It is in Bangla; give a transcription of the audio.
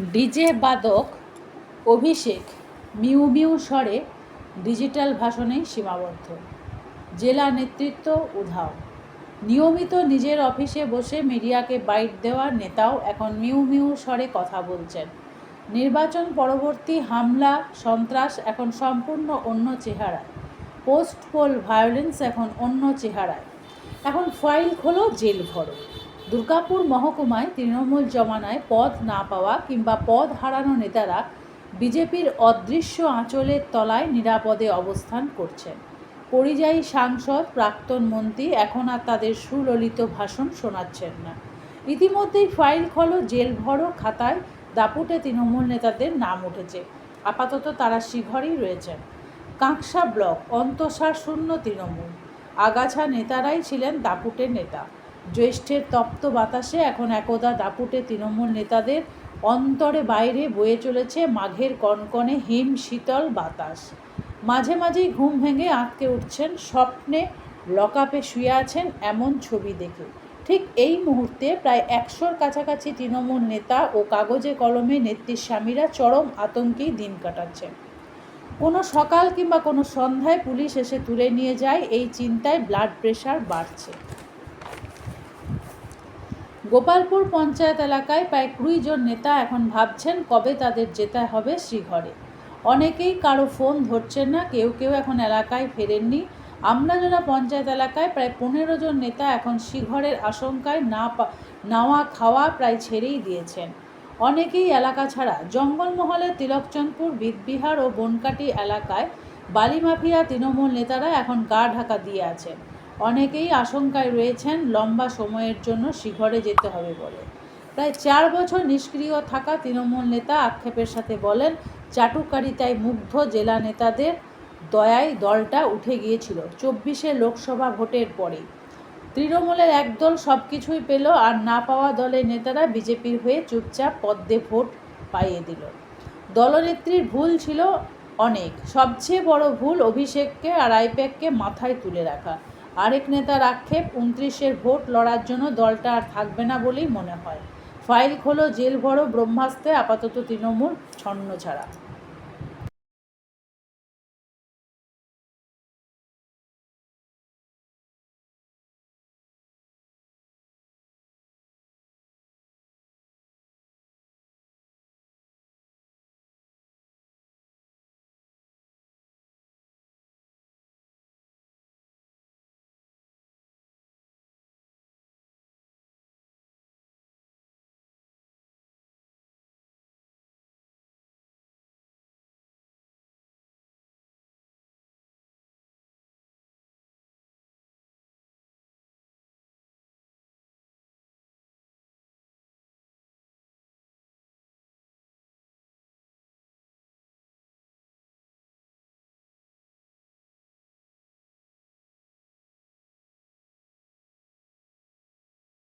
ডিজে বাদক অভিষেক মিউ মিউ স্বরে ডিজিটাল ভাষণেই সীমাবদ্ধ। জেলা নেতৃত্ব উধাও। নিয়মিত নিজের অফিসে বসে মিডিয়াকে বাইট দেওয়া নেতাও এখন মিউ মিউ স্বরে কথা বলছেন। নির্বাচন পরবর্তী হামলা সন্ত্রাস এখন সম্পূর্ণ অন্য চেহারায়। পোস্ট পোল ভায়োলেন্স এখন অন্য চেহারায়। এখন ফাইল খোলো, জেল ভরো। দুর্গাপুর মহকুমায় তৃণমূল জমানায় পদ না পাওয়া কিংবা পদ হারানো নেতারা বিজেপির অদৃশ্য আঁচলের তলায় নিরাপদে অবস্থান করছেন। পরিযায়ী সাংসদ, প্রাক্তন মন্ত্রী এখন আর তাদের সুললিত ভাষণ শোনাচ্ছেন না। ইতিমধ্যেই ফাইল খোলো, জেল ভরো খাতায় দাপুটে তৃণমূল নেতাদের নাম উঠেছে। আপাতত তারা শিঘরেই রয়েছেন। কাঁকসা ব্লক অন্তঃসার শূন্য তৃণমূল। আগাছা নেতারাই ছিলেন দাপুটে নেতা। জ্যৈষ্ঠের তপ্ত বাতাসে এখন একদা দাপুটে তৃণমূল নেতাদের অন্তরে বাইরে বয়ে চলেছে মাঘের কনকনে হিম শীতল বাতাস। মাঝে মাঝেই ঘুম ভেঙে আঁতকে উঠছেন, স্বপ্নে লকআপে শুয়ে আছেন এমন ছবি দেখে। ঠিক এই মুহূর্তে প্রায় 100-র কাছাকাছি তৃণমূল নেতা ও কাগজে কলমে নেত্রীর স্বামীরা চরম আতঙ্কেই দিন কাটাচ্ছেন। কোনো সকাল কিংবা কোনো সন্ধ্যায় পুলিশ এসে তুলে নিয়ে যায়, এই চিন্তায় ব্লাড প্রেশার বাড়ছে। গোপালপুর পঞ্চায়েত এলাকায় প্রায় 20 জন নেতা এখন ভাবছেন কবে তাদের যেতে হবে শ্রীঘরে। অনেকেই কারো ফোন ধরছেন না, কেউ কেউ এখন এলাকায় ফেরেননি। আমলাজোড়া পঞ্চায়েত এলাকায় প্রায় 15 জন নেতা এখন শ্রীঘরের আশঙ্কায় নাওয়া খাওয়া প্রায় ছেড়েই দিয়েছেন। অনেকেই এলাকা ছাড়া। জঙ্গলমহলের তিলকচন্দপুর, বিদবিহার ও বনকাটি এলাকায় বালি মাফিয়া তৃণমূল নেতারা এখন গা ঢাকা দিয়ে আছেন। অনেকেই আশঙ্কায় রয়েছেন লম্বা সময়ের জন্য শ্রীঘরে যেতে হবে বলে। প্রায় 4 বছর নিষ্ক্রিয় থাকা তৃণমূল নেতা আক্ষেপের সাথে বলেন, চাটুকারিতায় মুগ্ধ জেলা নেতাদের দয়ায় দলটা উঠে গিয়েছিল 24-এ লোকসভা ভোটের পরেই। তৃণমূলের একদল সব কিছুই পেল, আর না পাওয়া দলের নেতারা বিজেপির হয়ে চুপচাপ পদ্মে ভোট পাইয়ে দিল। দলনেত্রীর ভুল ছিল অনেক। সবচেয়ে বড় ভুল অভিষেককে আর আইপ্যাককে মাথায় তুলে রাখা। আরেক নেতার আক্ষেপ, 29-এর ভোট লড়ার জন্য দলটা আর থাকবে না বলেই মনে হয়। ফাইল খোলো, জেল ভরো ব্রহ্মাস্ত্রে আপাতত তৃণমূল ছন্ন ছাড়া।